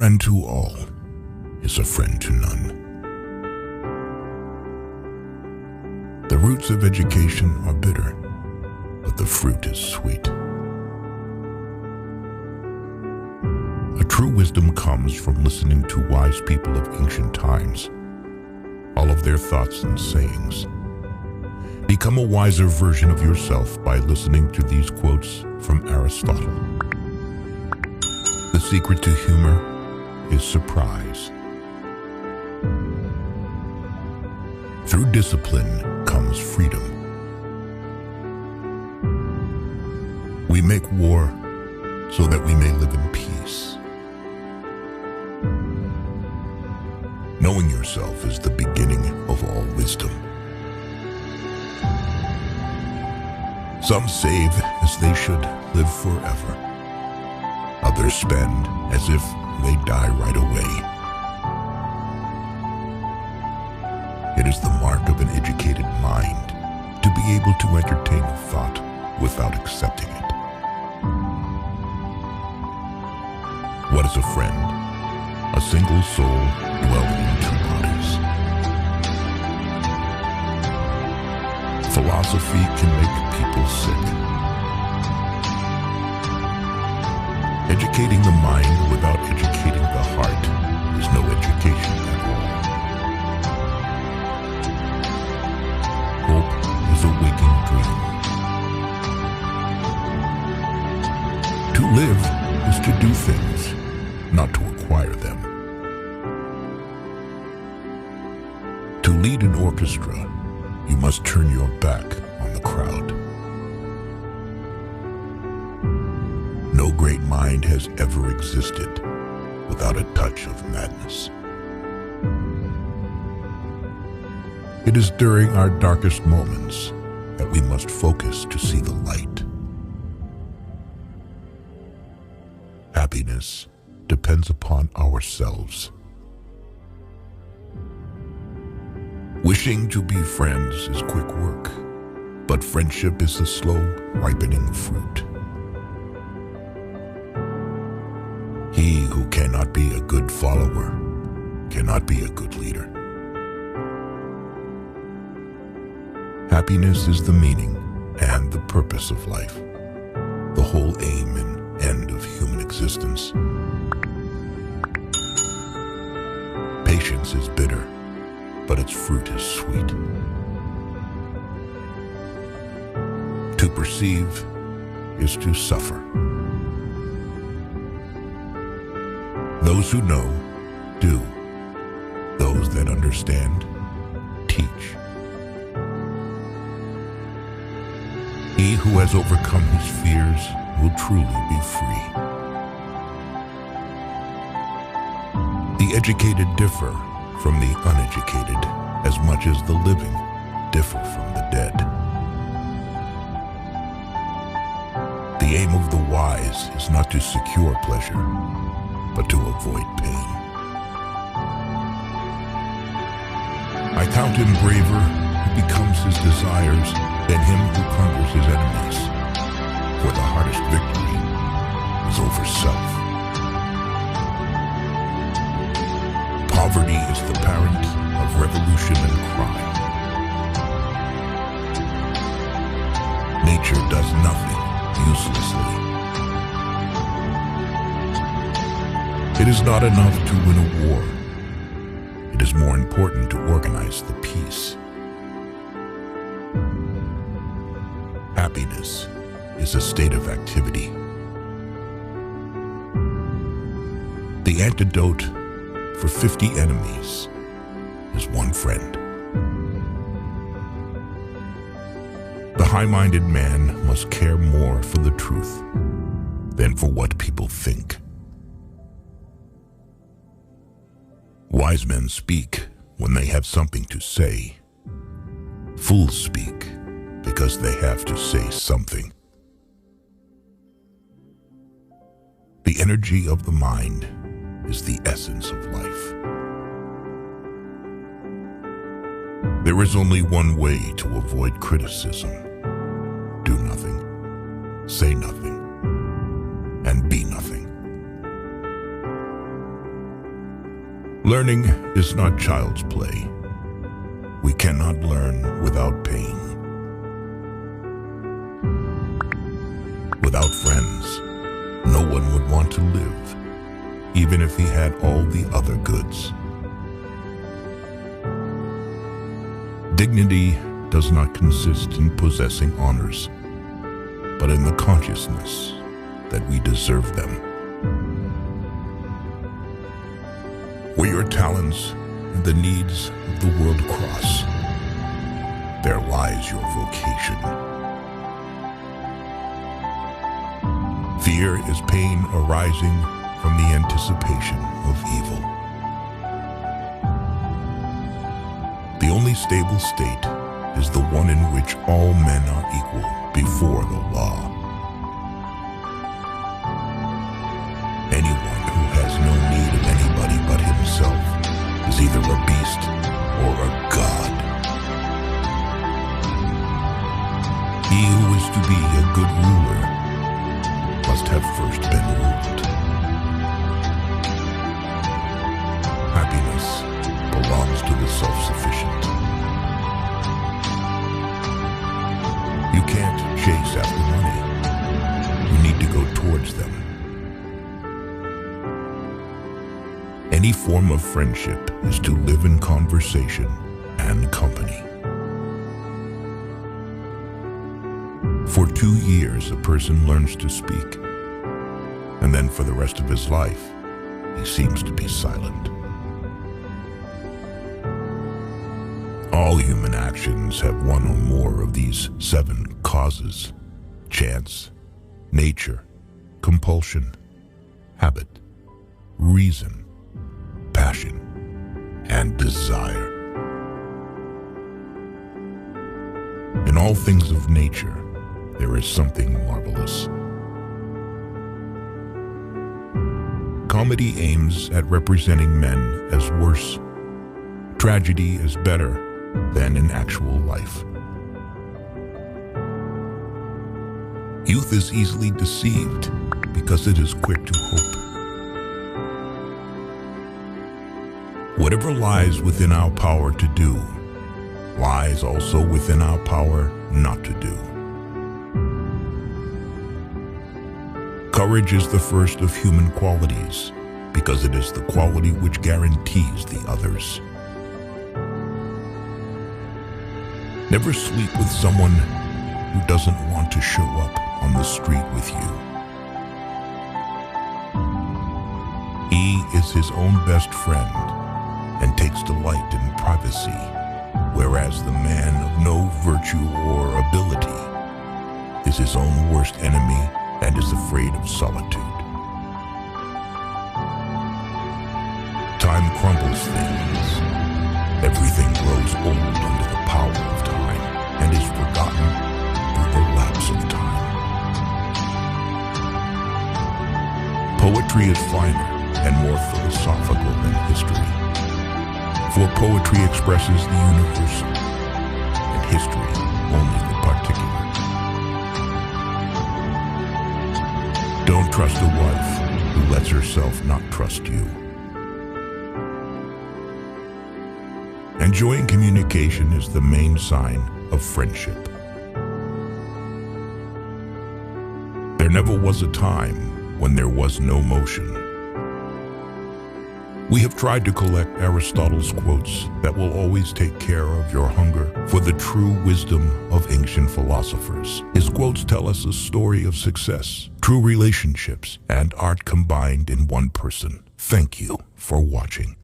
Friend to all is a friend to none. The roots of education are bitter, but the fruit is sweet. A true wisdom comes from listening to wise people of ancient times, all of their thoughts and sayings. Become a wiser version of yourself by listening to these quotes from Aristotle. The secret to humor is surprise. Through discipline comes freedom. We make war so that we may live in peace. Knowing yourself is the beginning of all wisdom. Some save as they should live forever. Others spend as if they die right away. It is the mark of an educated mind to be able to entertain a thought without accepting it. What is a friend? A single soul dwelling in two bodies. Philosophy can make people sick. Educating the mind without educating the heart is no education at all. Hope is a waking dream. To live is to do things, not to acquire them. To lead an orchestra, you must turn your back on the crowd. No great mind has ever existed without a touch of madness. It is during our darkest moments that we must focus to see the light. Happiness depends upon ourselves. Wishing to be friends is quick work, but friendship is the slow ripening fruit. He who cannot be a good follower cannot be a good leader. Happiness is the meaning and the purpose of life, the whole aim and end of human existence. Patience is bitter, but its fruit is sweet. To perceive is to suffer. Those who know, do. Those that understand, teach. He who has overcome his fears will truly be free. The educated differ from the uneducated as much as the living differ from the dead. The aim of the wise is not to secure pleasure, but to avoid pain. I count him braver who becomes his desires than him who conquers his enemies, for the hardest victory is over self. Poverty is the parent of revolution and crime. Nature does nothing uselessly. It is not enough to win a war. It is more important to organize the peace. Happiness is a state of activity. The antidote for 50 enemies is one friend. The high-minded man must care more for the truth than for what people think. Wise men speak when they have something to say. Fools speak because they have to say something. The energy of the mind is the essence of life. There is only one way to avoid criticism. Do nothing, say nothing, and be nothing. Learning is not child's play. We cannot learn without pain. Without friends, no one would want to live, even if he had all the other goods. Dignity does not consist in possessing honors, but in the consciousness that we deserve them. Where your talents and the needs of the world cross, there lies your vocation. Fear is pain arising from the anticipation of evil. The only stable state is the one in which all men are equal before the law. Anyone who has no need of anybody but himself is either a beast or a god. He who is to be a good ruler must have first been ruled. Happiness belongs to the self-sufficient. You can't chase after money. You need to go towards them. Any form of friendship is to live in conversation and company. For 2 years, a person learns to speak, and then for the rest of his life, he seems to be silent. All human actions have one or more of these 7 causes: chance, nature, compulsion, habit, reason, passion, and desire. In all things of nature, there is something marvelous. Comedy aims at representing men as worse, tragedy as better than in actual life. Youth is easily deceived because it is quick to hope. Whatever lies within our power to do, lies also within our power not to do. Courage is the first of human qualities because it is the quality which guarantees the others. Never sleep with someone who doesn't want to show up on the street with you. He is his own best friend and takes delight in privacy, whereas the man of no virtue or ability is his own worst enemy and is afraid of solitude. Time crumbles things. Everything grows old under the power of time and is forgotten through the lapse of time. Poetry is finer and more philosophical than history, for poetry expresses the universal and history only the particular. Don't trust a wife who lets herself not trust you. Enjoying communication is the main sign of friendship. There never was a time when there was no motion. We have tried to collect Aristotle's quotes that will always take care of your hunger for the true wisdom of ancient philosophers. His quotes tell us a story of success, true relationships, and art combined in one person. Thank you for watching.